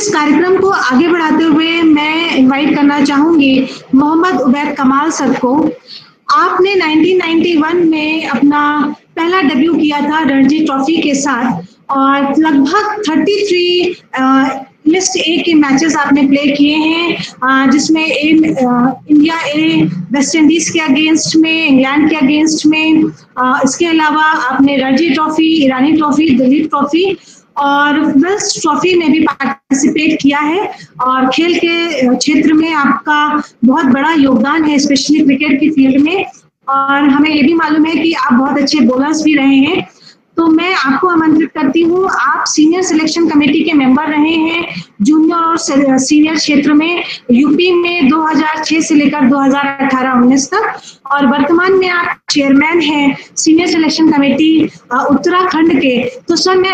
इस कार्यक्रम को आगे बढ़ाते हुए मैं इनवाइट करना चाहूंगी मोहम्मद उबैद कमाल सर को। आपने 1991 में अपना पहला डेब्यू किया था रणजी ट्रॉफी के साथ और लगभग 33 लिस्ट ए के मैचेस आपने प्ले किए हैं, जिसमें इंडिया ए वेस्ट इंडीज के अगेंस्ट में, इंग्लैंड के अगेंस्ट में, इसके अलावा आपने रणजी ट्रॉफी, ईरानी ट्रॉफी, दिलीप ट्रॉफी और वेल्स ट्रॉफी में भी पार्टिसिपेट किया है। और खेल के क्षेत्र में आपका बहुत बड़ा योगदान है, स्पेशली क्रिकेट की फील्ड में, और हमें ये भी मालूम है कि आप बहुत अच्छे बॉलर्स भी रहे हैं। तो मैं आपको आमंत्रित करती हूँ, आप सीनियर सिलेक्शन कमेटी के मेंबर रहे हैं जूनियर और सीनियर क्षेत्र में यूपी में 2006 से लेकर 2018-19 तक, और वर्तमान में आप चेयरमैन हैं सीनियर सिलेक्शन कमेटी उत्तराखंड के। तो सर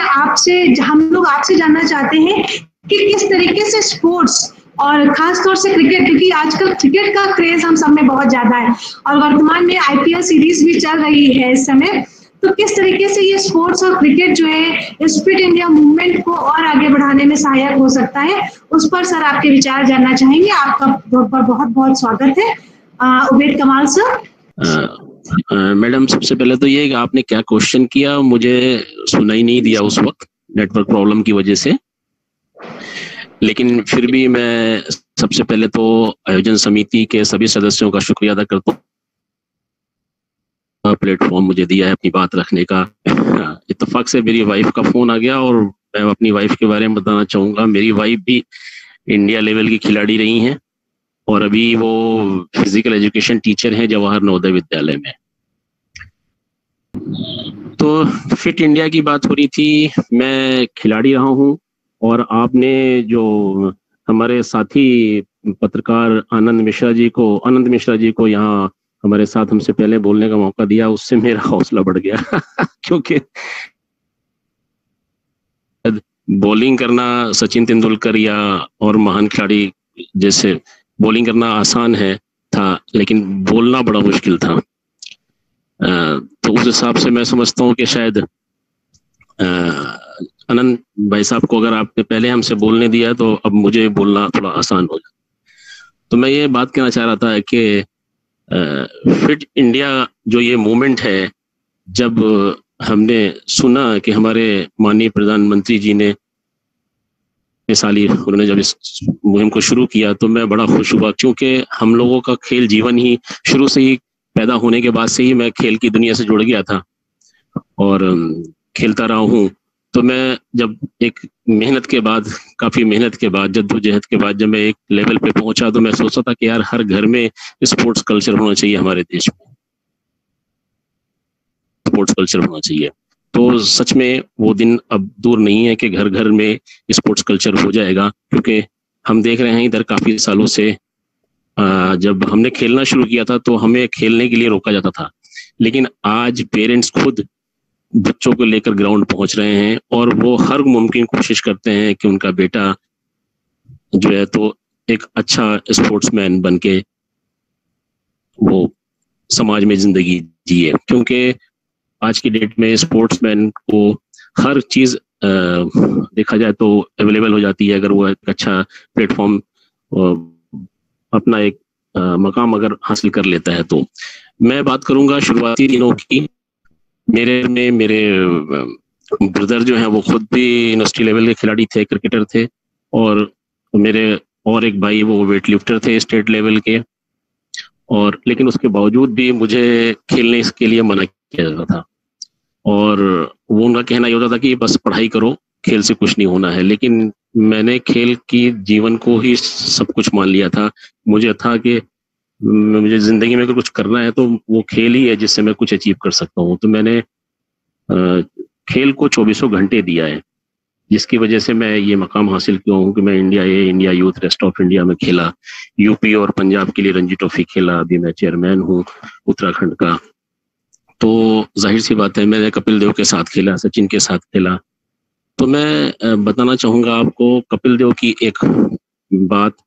हम लोग आपसे जानना चाहते हैं कि किस तरीके से स्पोर्ट्स और खास तौर से क्रिकेट, क्योंकि आजकल क्रिकेट का क्रेज हम सब में बहुत ज्यादा है और वर्तमान में आईपीएल सीरीज भी चल रही है इस समय, तो किस तरीके से ये स्पोर्ट्स और क्रिकेट जो है फिट इंडिया मूवमेंट को और आगे बढ़ाने में सहायक हो सकता है, उस पर सर आपके विचार जानना चाहेंगे। आपका बहुत बहुत स्वागत है उबैद कमाल सर। मैडम, सबसे पहले तो ये आपने क्या क्वेश्चन किया, मुझे सुनाई नहीं दिया उस वक्त नेटवर्क प्रॉब्लम की वजह से, लेकिन फिर भी मैं सबसे पहले तो आयोजन समिति के सभी सदस्यों का शुक्रिया अदा करता हूँ, प्लेटफॉर्म मुझे दिया है अपनी बात रखने का। इत्तेफाक से मेरी वाइफ का फोन आ गया और मैं अपनी वाइफ के बारे में बताना चाहूंगा। मेरी वाइफ भी इंडिया लेवल की खिलाड़ी रही हैं और अभी वो फिजिकल एजुकेशन टीचर हैं जवाहर नवोदय विद्यालय में। तो फिट इंडिया की बात हो रही थी, मैं खिलाड़ी रहा हूँ और आपने जो हमारे साथी पत्रकार आनंद मिश्रा जी को यहाँ हमारे साथ हमसे पहले बोलने का मौका दिया, उससे मेरा हौसला बढ़ गया क्योंकि बॉलिंग करना सचिन तेंदुलकर या और महान खिलाड़ी जैसे बॉलिंग करना आसान था, लेकिन बोलना बड़ा मुश्किल था। तो उस हिसाब से मैं समझता हूँ कि शायद आनंद भाई साहब को अगर आपने पहले हमसे बोलने दिया तो अब मुझे बोलना थोड़ा आसान हो जाए। तो मैं ये बात कहना चाह रहा था कि फिट इंडिया जो ये मूवमेंट है, जब हमने सुना कि हमारे माननीय प्रधानमंत्री जी ने उन्होंने जब इस मुहिम को शुरू किया तो मैं बड़ा खुश हुआ, क्योंकि हम लोगों का खेल जीवन ही शुरू से ही, पैदा होने के बाद से ही मैं खेल की दुनिया से जुड़ गया था और खेलता रहा हूँ। तो मैं जब एक काफी मेहनत के बाद, जद्दोजहद के बाद जब मैं एक लेवल पे पहुंचा तो मैं सोचता था कि यार हर घर में स्पोर्ट्स कल्चर होना चाहिए, हमारे देश में स्पोर्ट्स कल्चर होना चाहिए। तो सच में वो दिन अब दूर नहीं है कि घर घर में स्पोर्ट्स कल्चर हो जाएगा, क्योंकि हम देख रहे हैं इधर काफी सालों से जब हमने खेलना शुरू किया था तो हमें खेलने के लिए रोका जाता था, लेकिन आज पेरेंट्स खुद बच्चों को लेकर ग्राउंड पहुंच रहे हैं और वो हर मुमकिन कोशिश करते हैं कि उनका बेटा जो है तो एक अच्छा स्पोर्ट्समैन बनके वो समाज में जिंदगी जिए, क्योंकि आज की डेट में स्पोर्ट्समैन को हर चीज देखा जाए तो अवेलेबल हो जाती है, अगर वो एक अच्छा प्लेटफॉर्म अपना एक मकाम अगर हासिल कर लेता है। तो मैं बात करूंगा शुरुआती दिनों की। मेरे ब्रदर जो है वो खुद भी यूनिवर्सिटी लेवल के खिलाड़ी थे, क्रिकेटर थे, और मेरे और एक भाई वो वेट लिफ्टर थे स्टेट लेवल के, और लेकिन उसके बावजूद भी मुझे खेलने के लिए मना किया जाता था और वो उनका कहना ये होता था कि बस पढ़ाई करो, खेल से कुछ नहीं होना है। लेकिन मैंने खेल की जीवन को ही सब कुछ मान लिया था। मुझे था कि मुझे जिंदगी में अगर कुछ करना है तो वो खेल ही है जिससे मैं कुछ अचीव कर सकता हूँ। तो मैंने खेल को 24 घंटे दिया है, जिसकी वजह से मैं ये मकाम हासिल किया हूँ कि मैं India youth rest of India में खेला, यूपी और पंजाब के लिए रणजी ट्रॉफी खेला, अभी मैं चेयरमैन हूँ उत्तराखंड का। तो जाहिर सी बात है मैंने कपिल देव के साथ खेला, सचिन के साथ खेला। तो मैं बताना चाहूंगा आपको कपिल देव की एक बात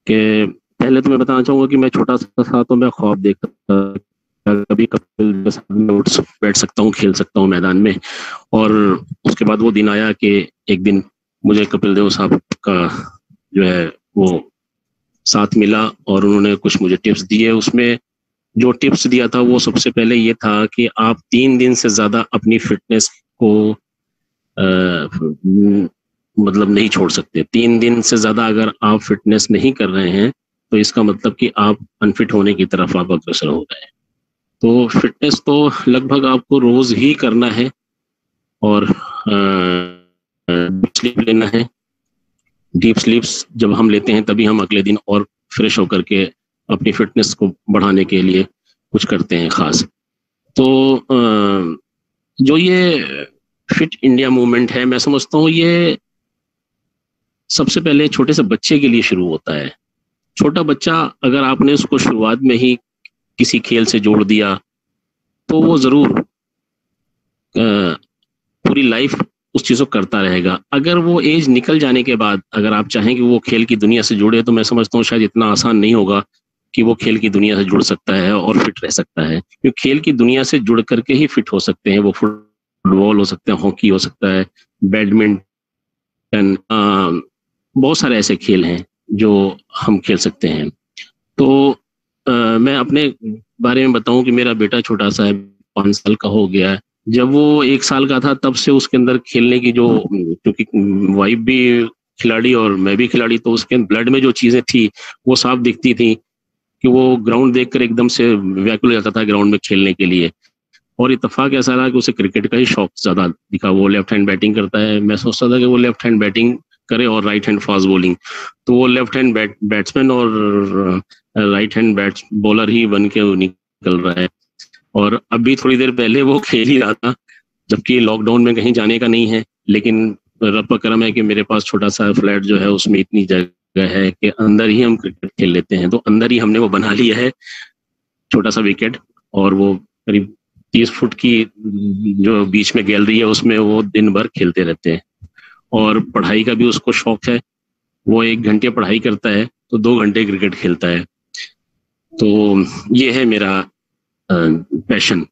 के पहले तो मैं बताना चाहूंगा कि मैं छोटा सा था तो मैं ख्वाब देखता था कभी कपिल देव के साथ में बैठ सकता हूँ, खेल सकता हूँ मैदान में। और उसके बाद वो दिन आया कि एक दिन मुझे कपिल देव साहब का जो है वो साथ मिला और उन्होंने कुछ मुझे टिप्स दिए। उसमें जो टिप्स दिया था वो सबसे पहले ये था कि आप 3 दिन से ज़्यादा अपनी फिटनेस को मतलब नहीं छोड़ सकते। 3 दिन से ज़्यादा अगर आप फिटनेस नहीं कर रहे हैं तो इसका मतलब कि आप अनफिट होने की तरफ आप अग्रसर हो रहे हैं। तो फिटनेस तो लगभग आपको रोज ही करना है और स्लीप लेना है। डीप स्लीप्स जब हम लेते हैं तभी हम अगले दिन और फ्रेश होकर के अपनी फिटनेस को बढ़ाने के लिए कुछ करते हैं खास। तो जो ये फिट इंडिया मूवमेंट है, मैं समझता हूँ ये सबसे पहले छोटे से बच्चे के लिए शुरू होता है। छोटा बच्चा अगर आपने उसको शुरुआत में ही किसी खेल से जोड़ दिया तो वो जरूर पूरी लाइफ उस चीज को करता रहेगा। अगर वो एज निकल जाने के बाद अगर आप चाहें कि वो खेल की दुनिया से जुड़े तो मैं समझता हूँ शायद इतना आसान नहीं होगा कि वो खेल की दुनिया से जुड़ सकता है और फिट रह सकता है। क्योंकि खेल की दुनिया से जुड़ करके ही फिट हो सकते हैं। वो फुटबॉल हो सकता है, हॉकी हो सकता है, बैडमिंटन, बहुत सारे ऐसे खेल हैं जो हम खेल सकते हैं। तो मैं अपने बारे में बताऊं कि मेरा बेटा छोटा सा है, 5 साल का हो गया है। जब वो 1 साल का था तब से उसके अंदर खेलने की जो, क्योंकि वाइफ भी खिलाड़ी और मैं भी खिलाड़ी, तो उसके ब्लड में जो चीजें थी वो साफ दिखती थी कि वो ग्राउंड देखकर एकदम से व्याकुल हो जाता था ग्राउंड में खेलने के लिए। और इत्तेफाक ऐसा रहा कि उसे क्रिकेट का ही शौक ज्यादा दिखा। वो लेफ्ट हैंड बैटिंग करता है, मैं सोचता था कि वो लेफ्ट हैंड बैटिंग करे और राइट हैंड फास्ट बॉलिंग, तो वो लेफ्ट हैंड बैट्समैन और राइट हैंड बैट्स बॉलर ही बन के निकल रहा है। और अभी थोड़ी देर पहले वो खेल ही रहा था, जबकि लॉकडाउन में कहीं जाने का नहीं है। लेकिन रब का करम है कि मेरे पास छोटा सा फ्लैट जो है उसमें इतनी जगह है कि अंदर ही हम क्रिकेट खेल लेते हैं। तो अंदर ही हमने वो बना लिया है छोटा सा विकेट, और वो करीब 30 फुट की जो बीच में गैलरी है उसमें वो दिन भर खेलते रहते हैं। और पढ़ाई का भी उसको शौक है, वो 1 घंटे पढ़ाई करता है तो 2 घंटे क्रिकेट खेलता है। तो ये है मेरा पैशन।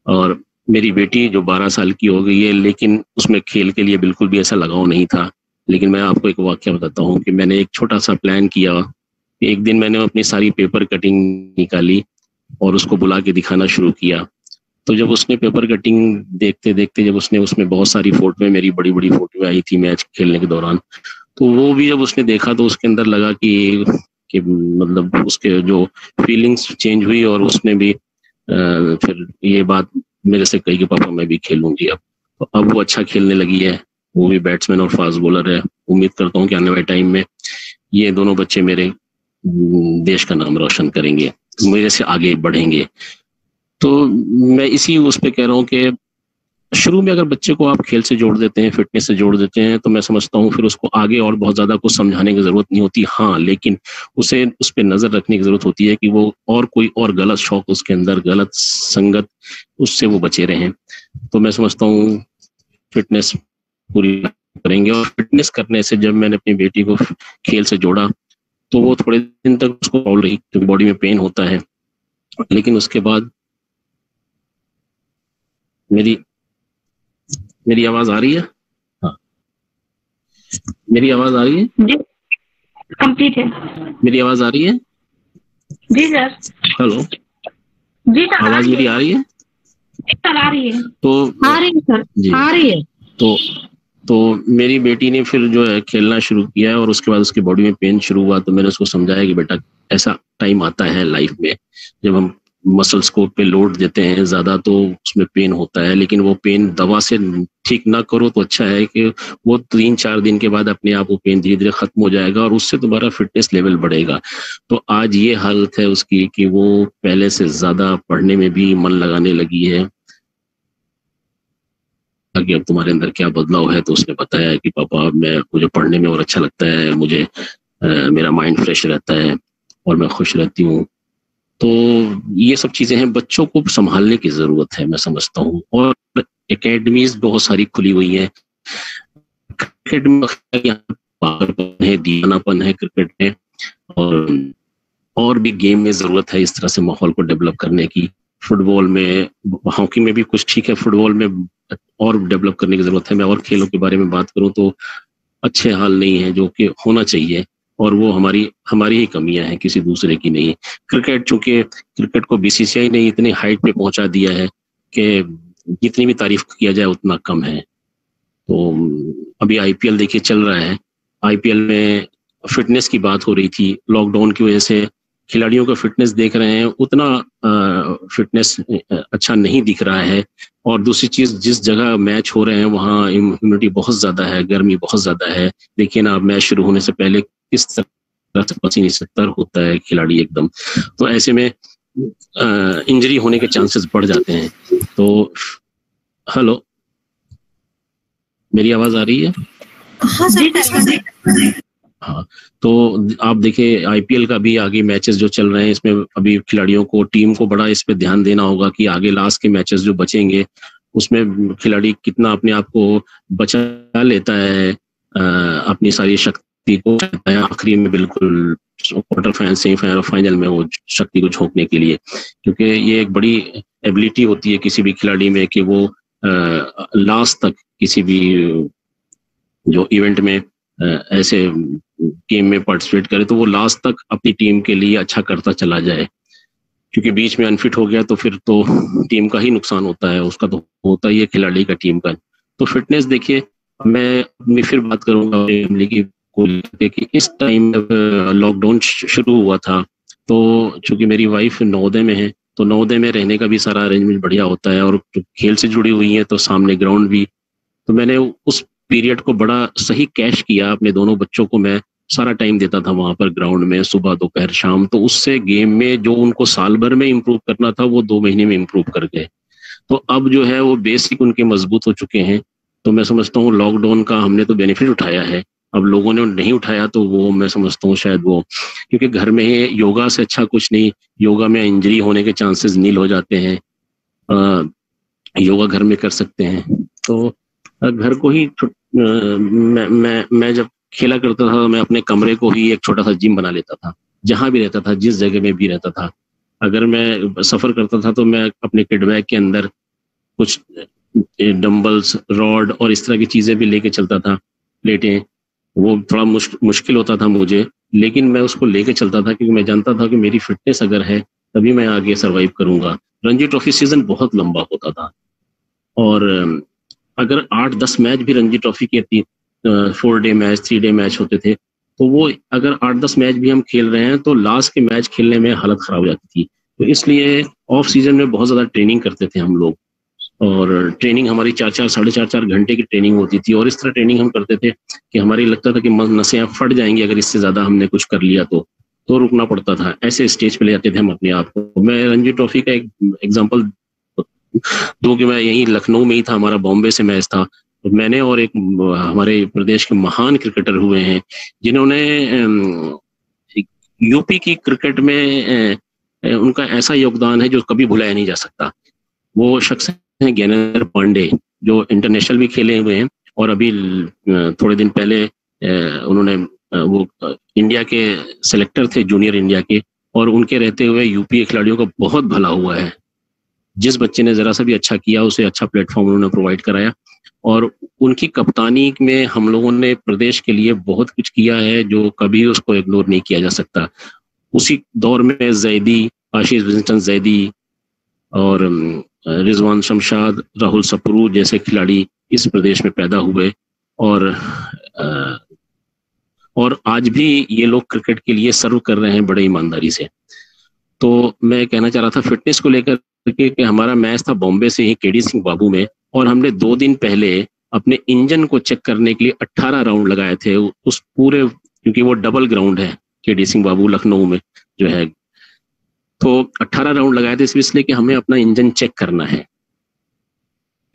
और मेरी बेटी जो 12 साल की हो गई है, लेकिन उसमें खेल के लिए बिल्कुल भी ऐसा लगाव नहीं था। लेकिन मैं आपको एक वाक्य बताता हूँ कि मैंने एक छोटा सा प्लान किया। एक दिन मैंने अपनी सारी पेपर कटिंग निकाली और उसको बुला के दिखाना शुरू किया। तो जब उसने पेपर कटिंग देखते देखते जब उसने उसमें बहुत सारी फोटोएं, मेरी बड़ी बड़ी फोटोएं आई थी मैच खेलने के दौरान, तो वो भी जब उसने देखा तो उसके अंदर लगा कि मतलब उसके जो फीलिंग्स चेंज हुई। और उसने भी फिर ये बात मेरे से कही कि पापा मैं भी खेलूंगी अब। तो अब वो अच्छा खेलने लगी है, वो भी बैट्समैन और फास्ट बॉलर है। उम्मीद करता हूँ कि आने वाले टाइम में ये दोनों बच्चे मेरे देश का नाम रोशन करेंगे, मेरे से आगे बढ़ेंगे। तो मैं इसी उस पे कह रहा हूँ कि शुरू में अगर बच्चे को आप खेल से जोड़ देते हैं, फिटनेस से जोड़ देते हैं, तो मैं समझता हूँ फिर उसको आगे और बहुत ज्यादा कुछ समझाने की जरूरत नहीं होती। हाँ, लेकिन उसे उस पर नजर रखने की जरूरत होती है कि वो और कोई और गलत शौक उसके अंदर, गलत संगत, उससे वो बचे रहें। तो मैं समझता हूँ फिटनेस पूरी करेंगे। और फिटनेस करने से जब मैंने अपनी बेटी को खेल से जोड़ा तो वो थोड़े दिन तक उसको प्रॉब्लम रही, क्योंकि बॉडी में पेन होता है। लेकिन उसके बाद मेरी आवाज आ रही है? हाँ, मेरी आवाज आ रही है जी, कंप्लीट है। मेरी आवाज आ रही है? जी सर। हेलो जी सर, आवाज मेरी आ रही है? सर आ रही है। तो आ रही है सर, जी आ रही है। तो मेरी बेटी ने फिर जो है खेलना शुरू किया है और उसके बाद उसकी बॉडी में पेन शुरू हुआ। तो मैंने उसको समझाया कि बेटा ऐसा टाइम आता है लाइफ में जब हम मसल्स को पे लोड देते हैं ज्यादा तो उसमें पेन होता है। लेकिन वो पेन दवा से ठीक ना करो तो अच्छा है कि वो 3-4 दिन के बाद अपने आप वो पेन धीरे धीरे खत्म हो जाएगा और उससे तुम्हारा फिटनेस लेवल बढ़ेगा। तो आज ये हालत है उसकी कि वो पहले से ज्यादा पढ़ने में भी मन लगाने लगी है कि अब तुम्हारे अंदर क्या बदलाव है। तो उसने बताया है कि पापा मुझे पढ़ने में और अच्छा लगता है, मुझे मेरा माइंड फ्रेश रहता है और मैं खुश रहती हूँ। तो ये सब चीजें हैं, बच्चों को संभालने की जरूरत है मैं समझता हूँ। और एकेडमीज बहुत सारी खुली हुई है। पागलपन है, दीवानापन है क्रिकेट में, और भी गेम में जरूरत है इस तरह से माहौल को डेवलप करने की। फुटबॉल में, हॉकी में भी कुछ ठीक है, फुटबॉल में और डेवलप करने की जरूरत है। मैं और खेलों के बारे में बात करूं तो अच्छे हाल नहीं है जो कि होना चाहिए, और वो हमारी ही कमियां हैं, किसी दूसरे की नहीं। क्रिकेट, चूंकि क्रिकेट को बीसीसीआई ने इतनी हाइट पे पहुंचा दिया है कि जितनी भी तारीफ किया जाए उतना कम है। तो अभी आईपीएल देखिए चल रहा है, आईपीएल में फिटनेस की बात हो रही थी, लॉकडाउन की वजह से खिलाड़ियों का फिटनेस देख रहे हैं, उतना फिटनेस अच्छा नहीं दिख रहा है। और दूसरी चीज, जिस जगह मैच हो रहे हैं वहाँ इम्यूनिटी बहुत ज्यादा है, गर्मी बहुत ज्यादा है। देखिए ना, मैच शुरू होने से पहले किस तरह से पसीने से तर होता है खिलाड़ी एकदम। तो ऐसे में इंजरी होने के चांसेस बढ़ जाते हैं। तो हेलो, मेरी आवाज आ रही है? हाँ सर। हाँ, तो आप देखिए आईपीएल का भी आगे मैचेस जो चल रहे हैं, इसमें अभी खिलाड़ियों को, टीम को बड़ा इस पे ध्यान देना होगा कि आगे लास्ट के मैचेस जो बचेंगे उसमें खिलाड़ी कितना अपने आप को बचा लेता है, अपनी सारी शक्ति को आखिरी में, बिल्कुल क्वार्टर फाइनल, सेमीफाइनल में वो शक्ति को झोंकने के लिए। क्योंकि ये एक बड़ी एबिलिटी होती है किसी भी खिलाड़ी में कि वो लास्ट तक किसी भी जो इवेंट में ऐसे गेम में पार्टिसिपेट करे तो वो लास्ट तक अपनी टीम के लिए अच्छा करता चला जाए। क्योंकि बीच में अनफिट हो गया तो फिर तो टीम का ही नुकसान होता है, उसका तो होता ही है खिलाड़ी का, टीम का। तो फिटनेस देखिए, मैं फिर बात करूंगा कि इस टाइम लॉकडाउन शुरू हुआ था, तो चूंकि मेरी वाइफ नवोदय में है, तो नवोदय में रहने का भी सारा अरेंजमेंट बढ़िया होता है, और खेल से जुड़ी हुई है तो सामने ग्राउंड भी। तो मैंने उस पीरियड को बड़ा सही कैश किया, अपने दोनों बच्चों को मैं सारा टाइम देता था वहां पर ग्राउंड में, सुबह दोपहर शाम। तो उससे गेम में जो उनको साल भर में इम्प्रूव करना था वो 2 महीने में इम्प्रूव कर गए। तो अब जो है वो बेसिक उनके मजबूत हो चुके हैं। तो मैं समझता हूँ लॉकडाउन का हमने तो बेनिफिट उठाया है, अब लोगों ने नहीं उठाया तो वो मैं समझता हूँ शायद वो, क्योंकि घर में ही योगा से अच्छा कुछ नहीं, योगा में इंजरी होने के चांसेस नील हो जाते हैं, योगा घर में कर सकते हैं। तो घर को ही मैं जब खेला करता था, मैं अपने कमरे को ही एक छोटा सा जिम बना लेता था, जहां भी रहता था, जिस जगह में भी रहता था। अगर मैं सफर करता था तो मैं अपने किट बैग के अंदर कुछ डंबल्स, रॉड और इस तरह की चीजें भी लेके चलता था, प्लेटें। वो थोड़ा मुश्किल होता था मुझे, लेकिन मैं उसको लेके चलता था क्योंकि मैं जानता था कि मेरी फिटनेस अगर है तभी मैं आगे सरवाइव करूंगा। रणजी ट्रॉफी सीजन बहुत लंबा होता था, और अगर 8-10 मैच भी रणजी ट्रॉफी के 4 डे मैच, 3 डे मैच होते थे, तो वो अगर 8-10 मैच भी हम खेल रहे हैं तो लास्ट के मैच खेलने में हालत खराब हो जाती थी। तो इसलिए ऑफ सीजन में बहुत ज्यादा ट्रेनिंग करते थे हम लोग, और ट्रेनिंग हमारी 4-4, 4.5 घंटे की ट्रेनिंग होती थी। और इस तरह ट्रेनिंग हम करते थे कि हमारी लगता था कि नसें फट जाएंगी अगर इससे ज्यादा हमने कुछ कर लिया तो रुकना पड़ता था। ऐसे स्टेज पे ले जाते थे हम अपने आप को। मैं रणजी ट्रॉफी का एक एग्जाम्पल दूं कि मैं यहीं लखनऊ में ही था, हमारा बॉम्बे से मैच था। तो मैंने और एक हमारे प्रदेश के महान क्रिकेटर हुए हैं जिन्होंने यूपी की क्रिकेट में उनका ऐसा योगदान है जो कभी भुलाया नहीं जा सकता। वो शख्स हैं ज्ञानेंद्र पांडे, जो इंटरनेशनल भी खेले हुए हैं, और अभी थोड़े दिन पहले उन्होंने वो इंडिया के सेलेक्टर थे, जूनियर इंडिया के, और उनके रहते हुए यूपी के खिलाड़ियों का बहुत भला हुआ है। जिस बच्चे ने जरा सा भी अच्छा किया उसे अच्छा प्लेटफॉर्म उन्होंने प्रोवाइड कराया, और उनकी कप्तानी में हम लोगों ने प्रदेश के लिए बहुत कुछ किया है जो कभी उसको इग्नोर नहीं किया जा सकता। उसी दौर में जैदी, आशीष विंस्टन जैदी और रिजवान शमशाद, राहुल सप्रू जैसे खिलाड़ी इस प्रदेश में पैदा हुए, और आज भी ये लोग क्रिकेट के लिए सर्व कर रहे हैं बड़े ईमानदारी से। तो मैं कहना चाह रहा था फिटनेस को लेकर कि हमारा मैच था बॉम्बे से ही केडी सिंह बाबू में, और हमने 2 दिन पहले अपने इंजन को चेक करने के लिए 18 राउंड लगाए थे उस पूरे, क्योंकि वो डबल ग्राउंड है केडी सिंह बाबू लखनऊ में जो है। तो 18 राउंड लगाए थे इसलिए कि हमें अपना इंजन चेक करना है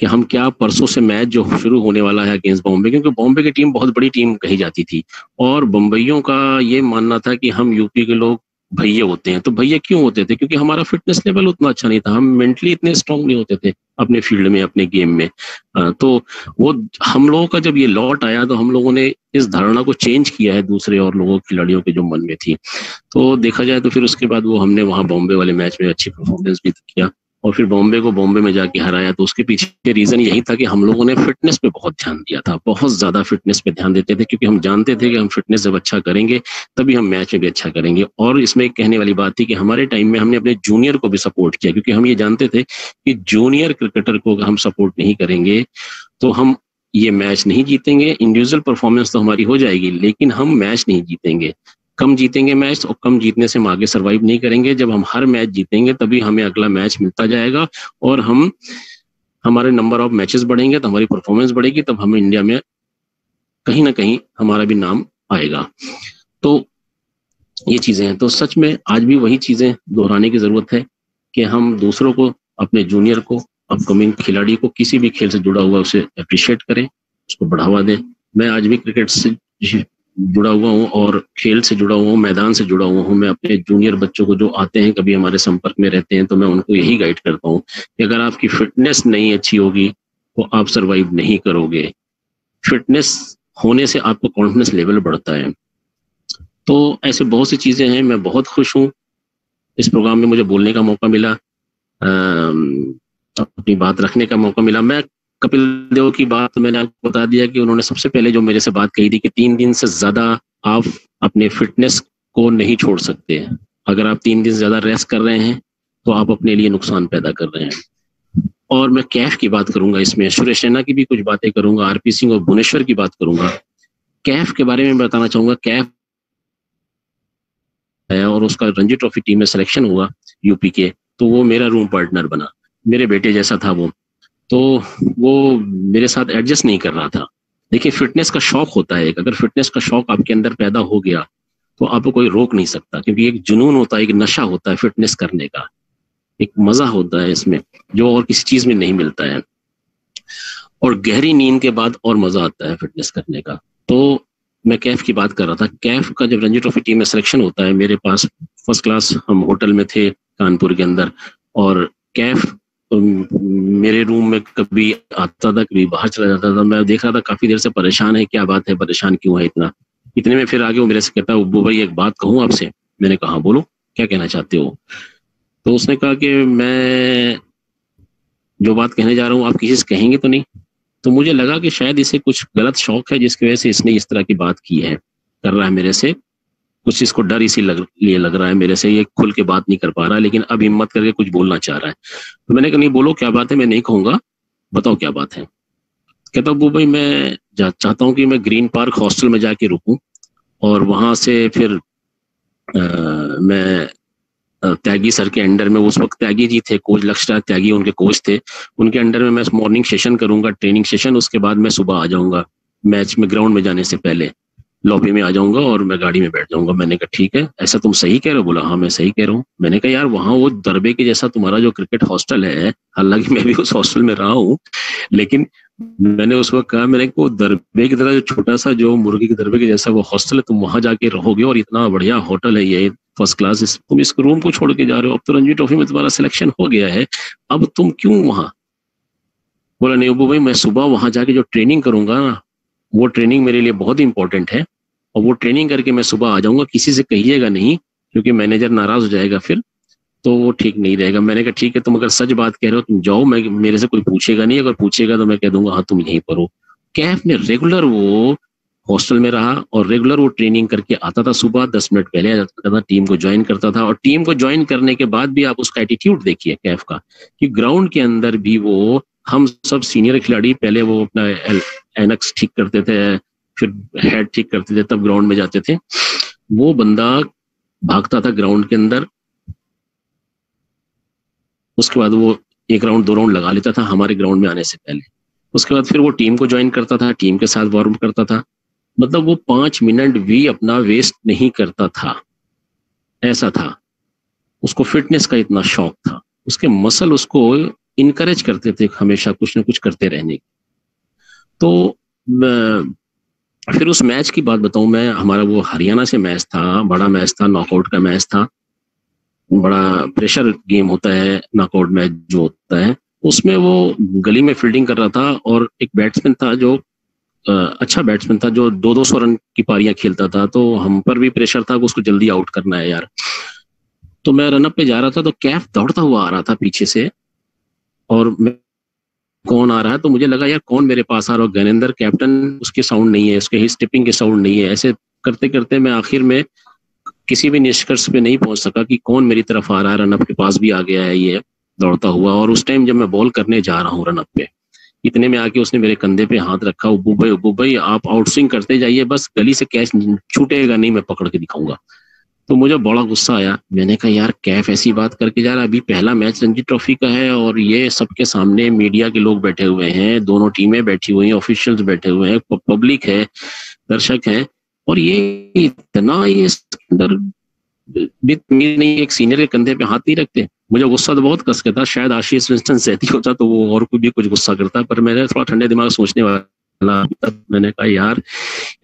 कि हम क्या, परसों से मैच जो शुरू होने वाला है अगेंस्ट बॉम्बे, क्योंकि बॉम्बे की टीम बहुत बड़ी टीम कही जाती थी, और बम्बईयों का ये मानना था कि हम यूपी के लोग भैया होते हैं। तो भैया क्यों होते थे? क्योंकि हमारा फिटनेस लेवल उतना अच्छा नहीं था, हम मेंटली इतने स्ट्रांग नहीं होते थे अपने फील्ड में, अपने गेम में। तो वो हम लोगों का जब ये लॉट आया तो हम लोगों ने इस धारणा को चेंज किया है दूसरे और लोगों, खिलाड़ियों के जो मन में थी। तो देखा जाए तो फिर उसके बाद वो हमने वहाँ बॉम्बे वाले मैच में अच्छी परफॉर्मेंस भी किया, और फिर बॉम्बे में जाके हराया। तो उसके पीछे रीजन यही था कि हम लोगों ने फिटनेस पे बहुत ध्यान दिया था, बहुत ज्यादा फिटनेस पे ध्यान देते थे, क्योंकि हम जानते थे कि हम फिटनेस जब अच्छा करेंगे तभी हम मैच में भी अच्छा करेंगे। और इसमें एक कहने वाली बात थी कि हमारे टाइम में हमने अपने जूनियर को भी सपोर्ट किया, क्योंकि हम ये जानते थे कि जूनियर क्रिकेटर को हम सपोर्ट नहीं करेंगे तो हम ये मैच नहीं जीतेंगे। इंडिविजुअल परफॉर्मेंस तो हमारी हो जाएगी, लेकिन हम मैच नहीं जीतेंगे, कम जीतेंगे मैच, और कम जीतने से हम आगे सरवाइव नहीं करेंगे। जब हम हर मैच जीतेंगे तभी हमें अगला मैच मिलता जाएगा, और हमारे नंबर ऑफ मैचेस बढ़ेंगे तो हमारी परफॉर्मेंस बढ़ेगी, तब हमें इंडिया में कहीं ना कहीं हमारा भी नाम आएगा। तो ये चीजें हैं। तो सच में आज भी वही चीजें दोहराने की जरूरत है कि हम दूसरों को, अपने जूनियर को, अपकमिंग खिलाड़ी को, किसी भी खेल से जुड़ा हुआ उसे अप्रिशिएट करें, उसको बढ़ावा दें। मैं आज भी क्रिकेट से जुड़ा हुआ हूँ और खेल से जुड़ा हुआ हूँ, मैदान से जुड़ा हुआ हूँ। मैं अपने जूनियर बच्चों को जो आते हैं, कभी हमारे संपर्क में रहते हैं, तो मैं उनको यही गाइड करता हूँ कि अगर आपकी फिटनेस नहीं अच्छी होगी तो आप सरवाइव नहीं करोगे। फिटनेस होने से आपका कॉन्फिडेंस लेवल बढ़ता है। तो ऐसे बहुत सी चीजें हैं। मैं बहुत खुश हूँ इस प्रोग्राम में मुझे बोलने का मौका मिला, अपनी बात रखने का मौका मिला। मैं कपिल देव की बात मैंने आपको बता दिया कि उन्होंने सबसे पहले जो मेरे से बात कही थी कि 3 दिन से ज्यादा आप अपने फिटनेस को नहीं छोड़ सकते। अगर आप 3 दिन से ज्यादा रेस्ट कर रहे हैं तो आप अपने लिए नुकसान पैदा कर रहे हैं। और मैं कैफ की बात करूंगा, इसमें सुरेश रैना की भी कुछ बातें करूंगा, आरपी सिंह और भुवनेश्वर की बात करूंगा। कैफ के बारे में बताना चाहूंगा। कैफ है और उसका रणजी ट्रॉफी टीम में सिलेक्शन हुआ यूपी के, तो वो मेरा रूम पार्टनर बना, मेरे बेटे जैसा था वो। तो वो मेरे साथ एडजस्ट नहीं कर रहा था। देखिए, फिटनेस का शौक होता है एक, अगर फिटनेस का शौक आपके अंदर पैदा हो गया तो आपको कोई रोक नहीं सकता, क्योंकि एक जुनून होता है, एक नशा होता है फिटनेस करने का, एक मजा होता है इसमें जो और किसी चीज में नहीं मिलता है। और गहरी नींद के बाद और मजा आता है फिटनेस करने का। तो मैं कैफ की बात कर रहा था। कैफ का जब रणजी ट्रॉफी टीम में सिलेक्शन होता है, मेरे पास फर्स्ट क्लास, हम होटल में थे कानपुर के अंदर, और कैफ मेरे रूम में कभी आता था, कभी बाहर चला जाता था। मैं देख रहा था काफी देर से परेशान है, क्या बात है, परेशान क्यों है इतना। इतने में फिर आगे वो मेरे से कहता है, उब्बू भाई एक बात कहूँ आपसे। मैंने कहा बोलो, क्या कहना चाहते हो। तो उसने कहा कि मैं जो बात कहने जा रहा हूँ आप किसी से कहेंगे तो नहीं। तो मुझे लगा कि शायद इसे कुछ गलत शौक है जिसकी वजह से इसने इस तरह की बात की है, कर रहा है मेरे से, कुछ इसको डर इसी लिए लग रहा है मेरे से, ये खुल के बात नहीं कर पा रहा, लेकिन अब हिम्मत करके कुछ बोलना चाह रहा है। तो मैंने कहा नहीं बोलो क्या बात है। मैं नहीं कहूंगा, बताओ क्या बात है। कहता वो भाई मैं चाहता हूँ कि मैं ग्रीन पार्क हॉस्टल में जाके रुकूं, और वहां से फिर मैं त्यागी सर के अंडर में, उस वक्त त्यागी जी थे कोच, लक्ष्य त्यागी उनके कोच थे, उनके अंडर में मैं मॉर्निंग सेशन करूंगा, ट्रेनिंग सेशन। उसके बाद मैं सुबह आ जाऊंगा, मैच में ग्राउंड में जाने से पहले लॉबी में आ जाऊंगा और मैं गाड़ी में बैठ जाऊंगा। मैंने कहा ठीक है, ऐसा तुम सही कह रहे हो। बोला हाँ मैं सही कह रहा हूँ। मैंने कहा यार वहां वो दरबे के जैसा तुम्हारा जो क्रिकेट हॉस्टल है, हालांकि मैं भी उस हॉस्टल में रहा हूँ, लेकिन मैंने उस वक्त कहा, मैंने को दरबे की तरह जो छोटा सा जो मुर्गी के दरबे के जैसा वो हॉस्टल है, तुम वहां जाके रहोगे, और इतना बढ़िया होटल है ये, फर्स्ट क्लास, तुम इस रूम को छोड़ के जा रहे हो। अब तो रणजी ट्रॉफी में तुम्हारा सिलेक्शन हो गया है, अब तुम क्यों वहां। बोला नहीं अब्बू भाई, मैं सुबह वहां जाके जो ट्रेनिंग करूंगा ना, वो ट्रेनिंग मेरे लिए बहुत इंपॉर्टेंट है, और वो ट्रेनिंग करके मैं सुबह आ जाऊंगा। किसी से कहिएगा नहीं, क्योंकि मैनेजर नाराज हो जाएगा फिर, तो वो ठीक नहीं रहेगा। मैंने कहा ठीक है, तुम अगर सच बात कह रहे हो तुम जाओ, मैं मेरे से कोई पूछेगा नहीं, अगर पूछेगा तो मैं कह दूंगा हाँ तुम यहीं पर हो। कैफ में रेगुलर वो हॉस्टल में रहा और रेगुलर वो ट्रेनिंग करके आता था। सुबह 10 मिनट पहले आ जाता था, टीम को ज्वाइन करता था, और टीम को ज्वाइन करने के बाद भी आप उसका एटीट्यूड देखिए कैफ का, कि ग्राउंड के अंदर भी वो, हम सब सीनियर खिलाड़ी पहले वो अपना एनक्स ठीक करते थे, फिर हेड ठीक करते थे, तब ग्राउंड में जाते थे। वो बंदा भागता था ग्राउंड के अंदर, उसके बाद वो 1 राउंड 2 राउंड लगा लेता था हमारे ग्राउंड में आने से पहले। उसके बाद फिर वो टीम को ज्वाइन करता था, टीम के साथ वार्म करता था। मतलब वो 5 मिनट भी अपना वेस्ट नहीं करता था, ऐसा था। उसको फिटनेस का इतना शौक था, उसके मसल उसको इनकरेज करते थे हमेशा कुछ ना कुछ करते रहने की। तो फिर उस मैच की बात बताऊं मैं, हमारा वो हरियाणा से मैच था, बड़ा मैच था, नॉकआउट का मैच था, बड़ा प्रेशर गेम होता है नॉकआउट मैच जो होता है। उसमें वो गली में फील्डिंग कर रहा था, और एक बैट्समैन था जो अच्छा बैट्समैन था, जो 200-200 रन की पारियां खेलता था। तो हम पर भी प्रेशर था कि उसको जल्दी आउट करना है यार। तो मैं रनअप पे जा रहा था, तो कैफ दौड़ता हुआ आ रहा था पीछे से, और कौन आ रहा है, तो मुझे लगा यार कौन मेरे पास आ रहा है, ज्ञानेंद्र कैप्टन, उसके साउंड नहीं है, उसके स्टेपिंग के साउंड नहीं है। ऐसे करते करते मैं आखिर में किसी भी निष्कर्ष पे नहीं पहुंच सका कि कौन मेरी तरफ आ रहा है। रनअप के पास भी आ गया है ये दौड़ता हुआ, और उस टाइम जब मैं बॉल करने जा रहा हूँ रनअप पे, इतने में आके उसने मेरे कंधे पे हाथ रखा, उब्बू भाई आप आउटस्विंग करते जाइए, बस गली से कैच छूटेगा नहीं, मैं पकड़ के दिखाऊंगा। तो मुझे बड़ा गुस्सा आया। मैंने कहा यार कैफ ऐसी बात करके जा रहा है, अभी पहला मैच रणजी ट्रॉफी का है और ये सबके सामने मीडिया के लोग बैठे हुए हैं, दोनों टीमें बैठी हुई हैं, ऑफिशियल्स बैठे हुए हैं, पब्लिक है, दर्शक हैं, और ये इतना ये अंदर नहीं, एक सीनियर के कंधे पे हाथ नहीं रखते। मुझे गुस्सा तो बहुत कस के था, शायद आशीष विंस्टन सहती होता तो वो और कोई भी कुछ गुस्सा करता, पर मैंने थोड़ा ठंडे दिमाग सोचने वाला, तब मैंने कहा यार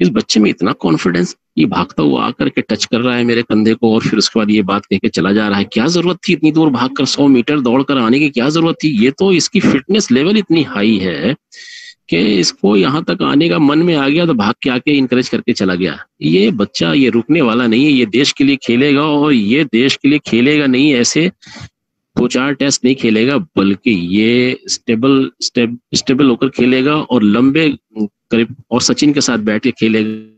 इस बच्चे में इतना कॉन्फिडेंस, ये भागता हुआ आकर के टच कर रहा है मेरे कंधे को और फिर उसके बाद ये बात कह के चला जा रहा है, क्या जरूरत थी इतनी दूर भागकर 100 मीटर दौड़कर आने की, क्या जरूरत थी? ये तो इसकी फिटनेस लेवल इतनी हाई है कि इसको यहाँ तक आने का मन में आ गया तो भाग के आके इनकरेज करके चला गया। ये बच्चा ये रुकने वाला नहीं है, ये देश के लिए खेलेगा, और ये देश के लिए खेलेगा नहीं ऐसे 2-4 टेस्ट नहीं खेलेगा, बल्कि ये स्टेबल होकर खेलेगा और लंबे करीब, और सचिन के साथ बैठ के खेलेगा।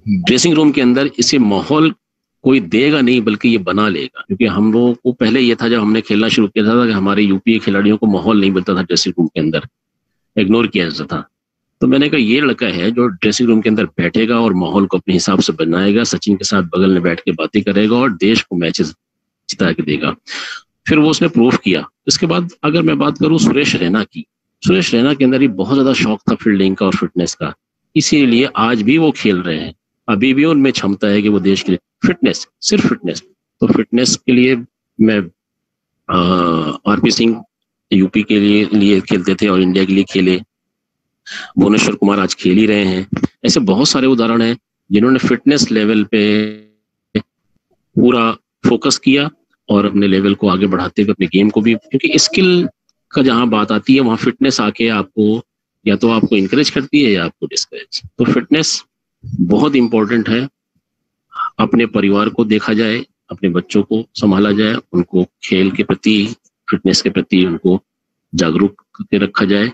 ड्रेसिंग रूम के अंदर इसे माहौल कोई देगा नहीं, बल्कि ये बना लेगा, क्योंकि हम लोगों को पहले ये था जब हमने खेलना शुरू किया था कि हमारे यूपी के खिलाड़ियों को माहौल नहीं मिलता था, ड्रेसिंग रूम के अंदर इग्नोर किया जाता था। तो मैंने कहा ये लड़का है जो ड्रेसिंग रूम के अंदर बैठेगा और माहौल को अपने हिसाब से बनाएगा, सचिन के साथ बगल में बैठ के बातें करेगा और देश को मैचेस जिता के देगा। फिर वो उसने प्रूव किया। इसके बाद अगर मैं बात करूं सुरेश रैना की, सुरेश रैना के अंदर भी बहुत ज्यादा शौक था फील्डिंग का और फिटनेस का, इसीलिए आज भी वो खेल रहे हैं, अभी भी उनमें क्षमता है कि वो देश के लिए फिटनेस, सिर्फ फिटनेस। तो फिटनेस के लिए मैं आरपी सिंह यूपी के लिए खेलते थे और इंडिया के लिए खेले, भुवनेश्वर कुमार आज खेल ही रहे हैं। ऐसे बहुत सारे उदाहरण हैं जिन्होंने फिटनेस लेवल पे पूरा फोकस किया और अपने लेवल को आगे बढ़ाते हुए अपने गेम को भी, क्योंकि स्किल का जहां बात आती है वहां फिटनेस आके आपको या तो आपको इंकरेज करती है या आपको डिस्करेज। तो फिटनेस बहुत इंपॉर्टेंट है। अपने परिवार को देखा जाए, अपने बच्चों को संभाला जाए, उनको खेल के प्रति, फिटनेस के प्रति उनको जागरूक करके रखा जाए,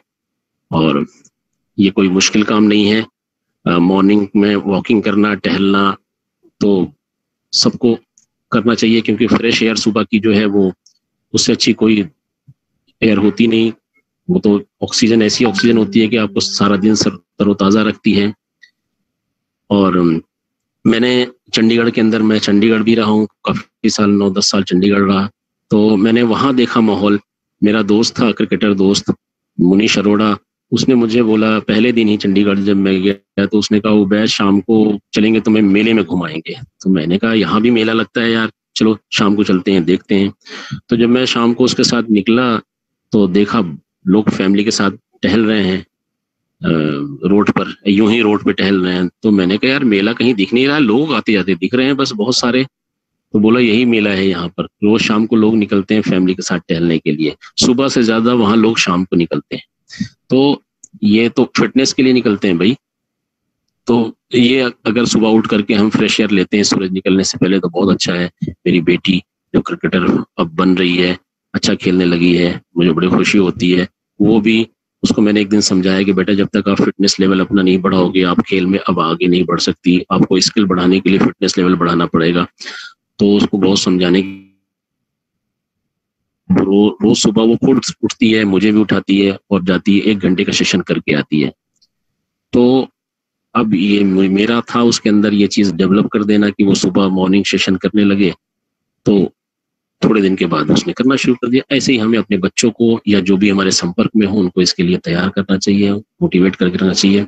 और ये कोई मुश्किल काम नहीं है। मॉर्निंग में वॉकिंग करना, टहलना तो सबको करना चाहिए, क्योंकि फ्रेश एयर सुबह की जो है वो उससे अच्छी कोई एयर होती नहीं। वो तो ऑक्सीजन, ऐसी ऑक्सीजन होती है कि आपको सारा दिन तरोताजा रखती है। और मैंने चंडीगढ़ के अंदर, मैं चंडीगढ़ भी रहा हूँ काफी साल, 9-10 साल चंडीगढ़ रहा, तो मैंने वहां देखा माहौल। मेरा दोस्त था, क्रिकेटर दोस्त मुनीश अरोड़ा, उसने मुझे बोला पहले दिन ही चंडीगढ़ जब मैं गया, तो उसने कहा उबैद शाम को चलेंगे तो मैं मेले में घुमाएंगे। तो मैंने कहा यहाँ भी मेला लगता है यार, चलो शाम को चलते हैं, देखते हैं। तो जब मैं शाम को उसके साथ निकला तो देखा लोग फैमिली के साथ टहल रहे हैं रोड पर, यूं ही रोड पे टहल रहे हैं। तो मैंने कहा यार मेला कहीं दिख नहीं रहा, लोग आते जाते दिख रहे हैं बस बहुत सारे। तो बोला यही मेला है यहाँ पर, रोज शाम को लोग निकलते हैं फैमिली के साथ टहलने के लिए, सुबह से ज्यादा वहां लोग शाम को निकलते हैं। तो ये तो फिटनेस के लिए निकलते हैं भाई। तो ये अगर सुबह उठ करके हम फ्रेश एयर लेते हैं सूरज निकलने से पहले तो बहुत अच्छा है। मेरी बेटी जो क्रिकेटर अब बन रही है, अच्छा खेलने लगी है, मुझे बड़ी खुशी होती है। वो भी, उसको मैंने एक दिन समझाया कि बेटा जब तक आप फिटनेस लेवल अपना नहीं बढ़ाओगे आप खेल में अब आगे नहीं बढ़ सकती, आपको स्किल बढ़ाने के लिए फिटनेस लेवल बढ़ाना पड़ेगा। तो उसको बहुत समझाने, रोज सुबह वो खुद उठती है, मुझे भी उठाती है और जाती है, 1 घंटे का सेशन करके आती है। तो अब ये मेरा था उसके अंदर ये चीज डेवलप कर देना कि वो सुबह मॉर्निंग सेशन करने लगे। तो थोड़े दिन के बाद उसने करना शुरू कर दिया। ऐसे ही हमें अपने बच्चों को या जो भी हमारे संपर्क में हो उनको इसके लिए तैयार करना चाहिए, मोटिवेट करके रखना चाहिए।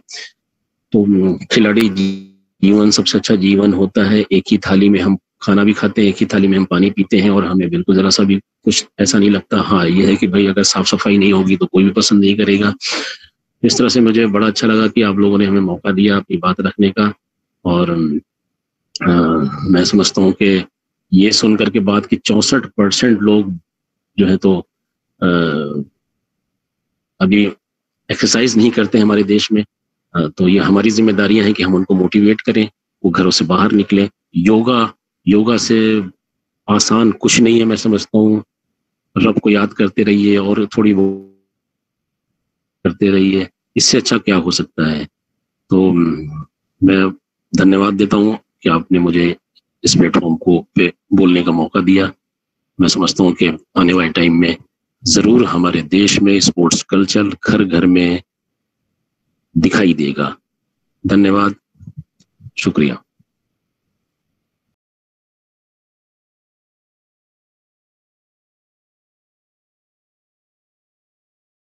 तो खिलाड़ी जीवन सबसे अच्छा जीवन होता है। एक ही थाली में हम खाना भी खाते हैं, एक ही थाली में हम पानी पीते हैं और हमें बिल्कुल जरा सा भी कुछ ऐसा नहीं लगता। हाँ ये है कि भाई अगर साफ सफाई नहीं होगी तो कोई भी पसंद नहीं करेगा। इस तरह से मुझे बड़ा अच्छा लगा कि आप लोगों ने हमें मौका दिया अपनी बात रखने का। और मैं समझता हूँ कि ये सुन करके बात कि 64% लोग जो है तो अभी एक्सरसाइज नहीं करते हमारे देश में। तो ये हमारी जिम्मेदारियां हैं कि हम उनको मोटिवेट करें, वो घरों से बाहर निकलें। योगा से आसान कुछ नहीं है। मैं समझता हूँ रब को याद करते रहिए और थोड़ी वो करते रहिए, इससे अच्छा क्या हो सकता है। तो मैं धन्यवाद देता हूँ कि आपने मुझे इस प्लेटफॉर्म को पे बोलने का मौका दिया। मैं समझता हूँ कि आने वाले टाइम में जरूर हमारे देश में स्पोर्ट्स कल्चर घर घर में दिखाई देगा। धन्यवाद, शुक्रिया।